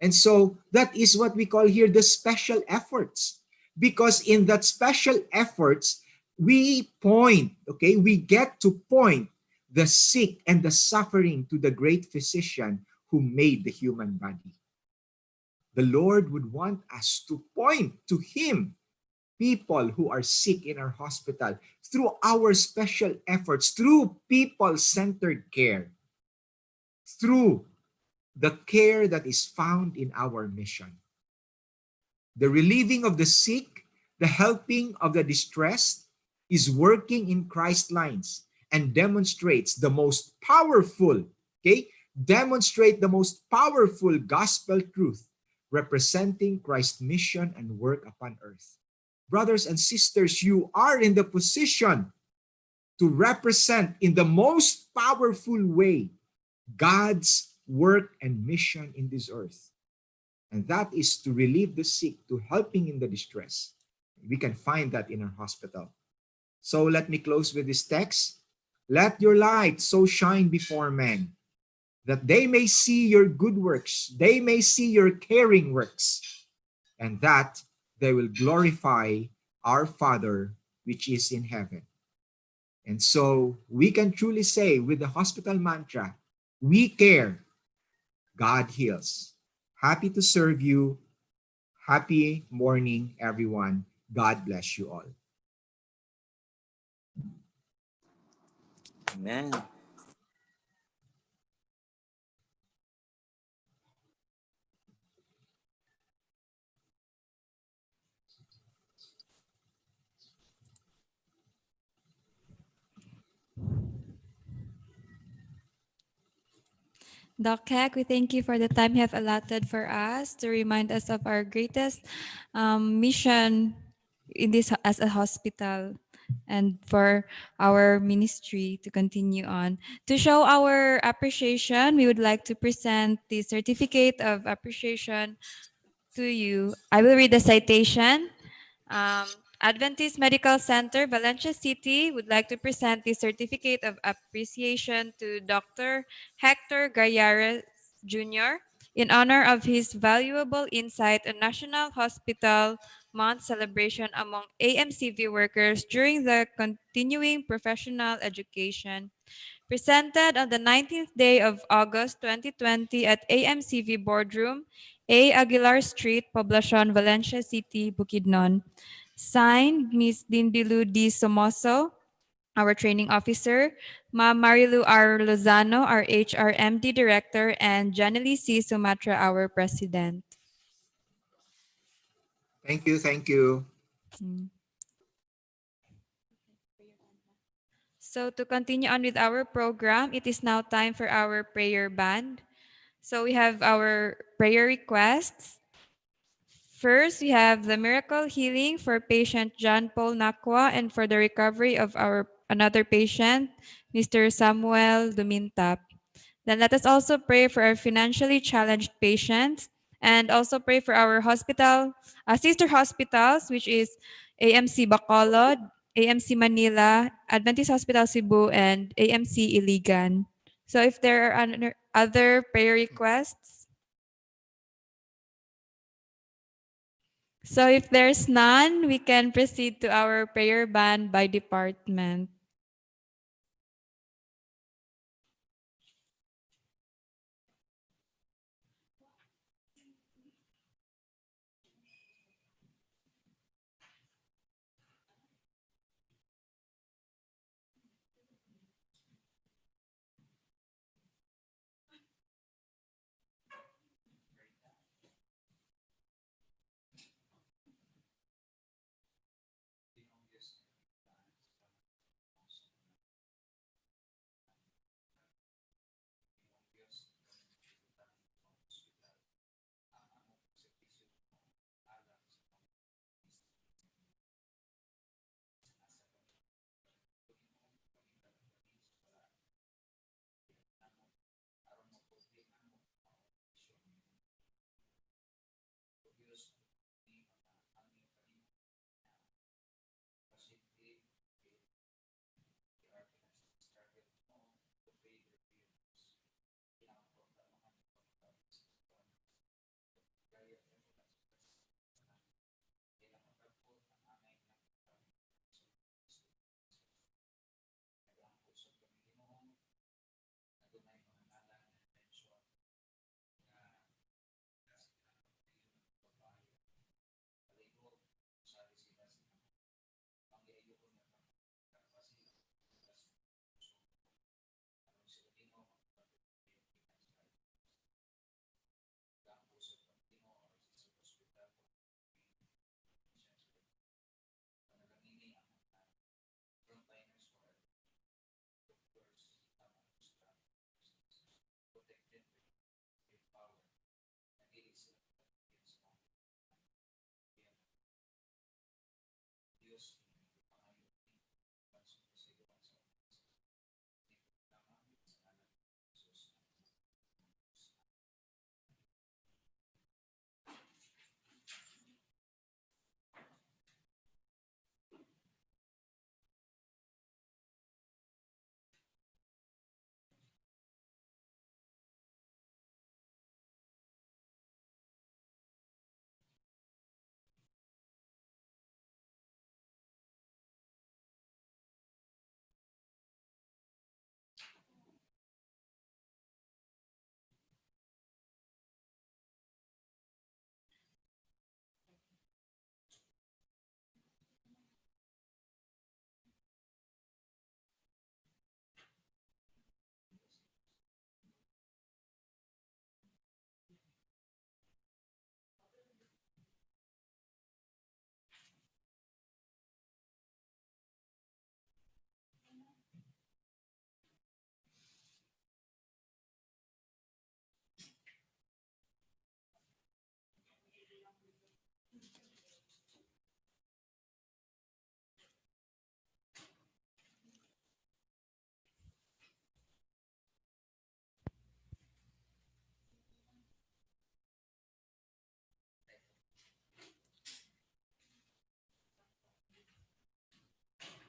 And so that is what we call here the special efforts. Because in that special efforts, we point, okay, we get to point the sick and the suffering to the great physician who made the human body. The Lord would want us to point to him, people who are sick in our hospital, through our special efforts, through people-centered care, through the care that is found in our mission. The relieving of the sick, the helping of the distressed is working in Christ's lines and demonstrates the most powerful, okay? Demonstrate the most powerful gospel truth representing Christ's mission and work upon earth. Brothers and sisters, you are in the position to represent in the most powerful way God's work and mission in this earth. And that is to relieve the sick, to helping in the distress. We can find that in our hospital. So let me close with this text. Let your light so shine before men that they may see your good works, they may see your caring works, and that they will glorify our Father which is in heaven. And so we can truly say with the hospital mantra, we care, God heals. Happy to serve you. Happy morning, everyone. God bless you all. Amen. Doc Heck, we thank you for the time you have allotted for us to remind us of our greatest mission in this as a hospital and for our ministry to continue on. To show our appreciation, we would like to present the certificate of appreciation to you. I will read the citation. Adventist Medical Center, Valencia City would like to present the certificate of appreciation to Dr. Hector Gallares Jr. in honor of his valuable insight on National Hospital Month celebration among AMCV workers during the continuing professional education. Presented on the 19th day of August 2020 at AMCV Boardroom, A. Aguilar Street, Poblacion, Valencia City, Bukidnon. Signed, Ms. Dindilu D. Somoso, our training officer, Ma'am Marilu R. Lozano, our HRMD director, and Janely C. Sumatra, our president. Thank you. Thank you. So to continue on with our program, it is now time for our prayer band. So we have our prayer requests. First, we have the miracle healing for patient John Paul Nakwa and for the recovery of our another patient, Mr. Samuel Dumintap. Then let us also pray for our financially challenged patients and also pray for our hospital, sister hospitals, which is AMC Bacolod, AMC Manila, Adventist Hospital Cebu, and AMC Iligan. So if there are other prayer requests, so if there's none, we can proceed to our prayer band by department.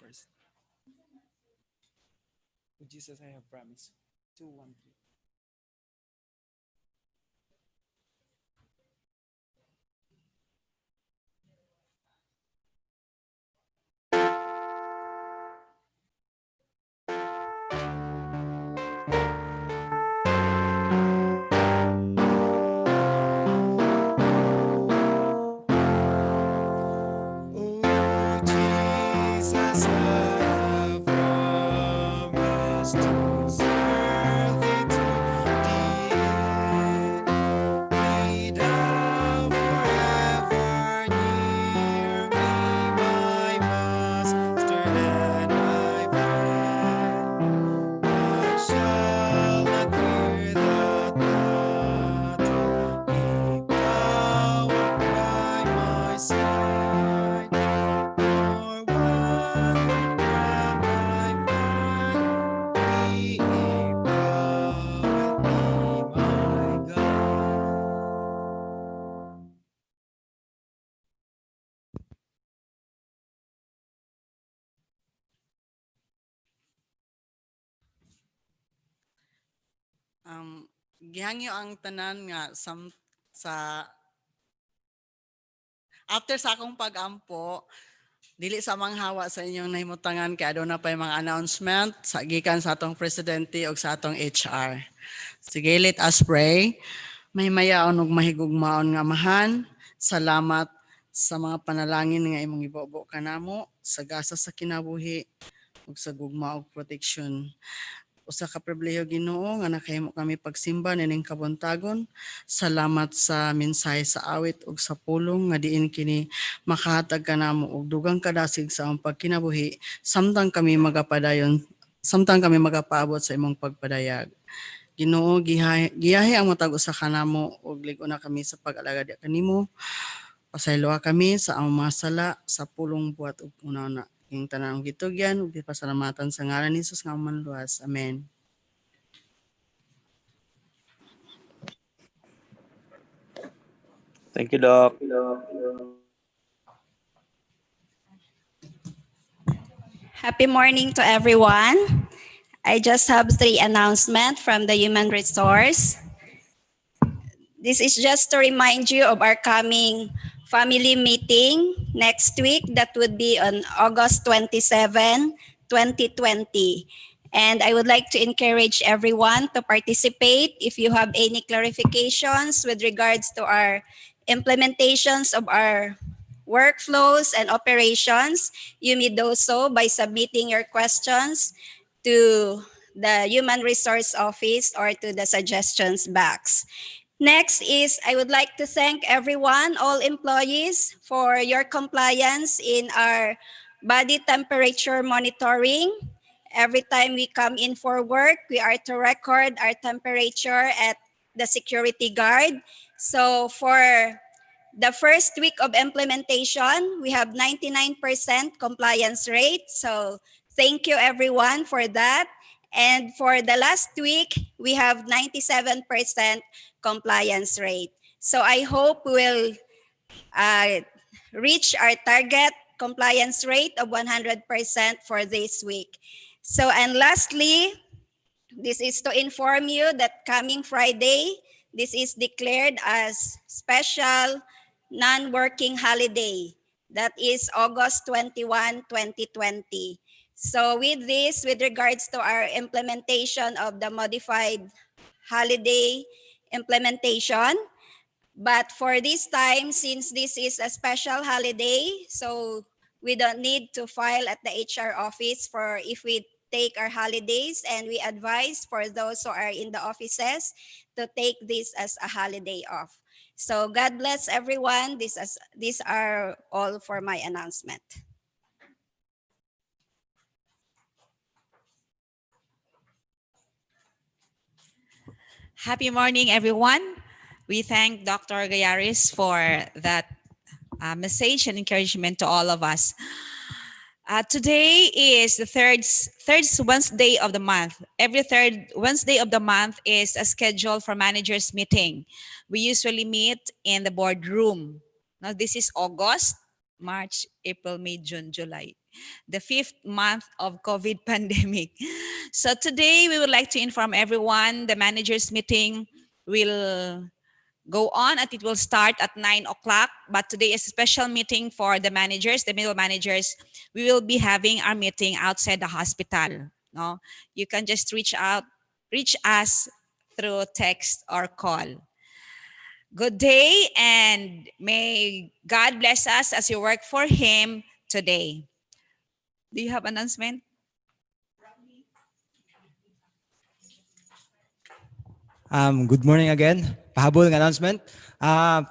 first. To Jesus I have promised. 2, 1, 3. Oh, Jesus, I have promised to serve thee to the end. Be thou forever near me, my Master and my friend. I shall not fear that not if thou art by my side, nor want from my friend, be if thou wilt be my God. Gihangyo ang tanan nga sa after sa akong pag-ampo, dili sa manghawa sa inyong nahimutangan kay aduna pa mga announcement sa gikan sa atong presidente ug sa atong HR. Sige, let us pray. May mayaon ug mahigugmaon nga amahan. Salamat sa mga panalangin nga imong ibobo kanamo sa gasa sa kinabuhi ug sa gugma ug protection. Usa ka pribilehiyo Ginoo nga nakahimo kami pagsimba nining kabuntagon. Salamat sa mensahe sa awit ug sa pulong nga diin kini makahatag kanamo og dugang kadasig sa among pagkinabuhi samtang kami magapaabot sa imong pagpadayag. Ginoo, giyahi ang matag usa kanamo ug lig-on na kami sa pag-alagad kanimo. Pasayloa kami sa among mga sala sa pulong buhat ug una-una. Ing tanan gitugyan ug pasalamatan sa ngalan ni Jesus nga manluwas. Amen. Thank you, Doc. Happy morning to everyone. I just have 3 announcements from the Human Resource. This is just to remind you of our coming family meeting next week. That would be on August 27, 2020. And I would like to encourage everyone to participate. If you have any clarifications with regards to our implementations of our workflows and operations, you may do so by submitting your questions to the Human Resource Office or to the suggestions box. Next is I would like to thank everyone, all employees, for your compliance in our body temperature monitoring. Every time we come in for work, we are to record our temperature at the security guard. So for the first week of implementation, we have 99% compliance rate. So thank you everyone for that. And for the last week, we have 97% compliance rate. So I hope we'll reach our target compliance rate of 100% for this week. So, and lastly, this is to inform you that coming Friday, this is declared as special non-working holiday. That is August 21, 2020. So with this, with regards to our implementation of the modified holiday implementation, but for this time, since this is a special holiday, so we don't need to file at the HR office for if we take our holidays, and we advise for those who are in the offices to take this as a holiday off. So God bless everyone. These are all for my announcement. Happy morning, everyone. We thank Dr. Gayaris for that message and encouragement to all of us. Today is the third Wednesday of the month. Every third Wednesday of the month is a schedule for managers meeting. We usually meet in the boardroom. Now this is August, March, April, May, June, July. the 5th month of COVID pandemic. So today we would like to inform everyone the managers meeting will go on and it will start at 9 o'clock. But today is a special meeting for the managers, the middle managers. We will be having our meeting outside the hospital. No, you can just reach us through text or call. Good day, and may God bless us as you work for Him today. Do you have announcement? Good morning again. Pahabol ng announcement.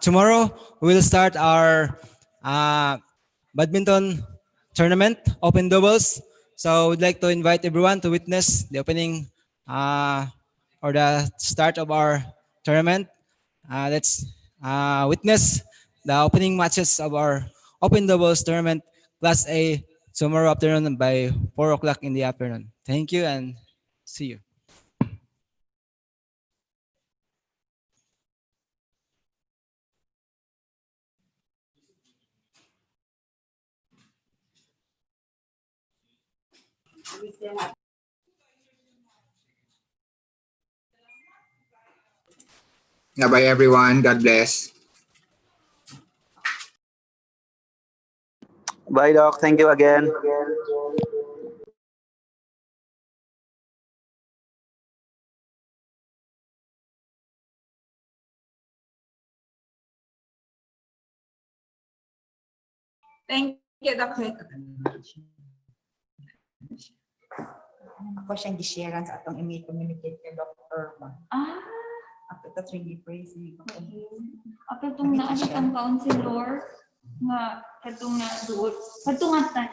Tomorrow, we will start our badminton tournament, open doubles. So we'd like to invite everyone to witness the opening or the start of our tournament. Let's witness the opening matches of our open doubles tournament Class A tomorrow afternoon by 4 o'clock in the afternoon. Thank you and see you. Bye everyone. God bless. Bye, Doc. Thank you again. Thank you, Dr. Ako siyang gisharean sa atong email communicate kay Dr. Ato ta really praise me. Ato itong naanit ang counselor nga katong na duot. Katong atan.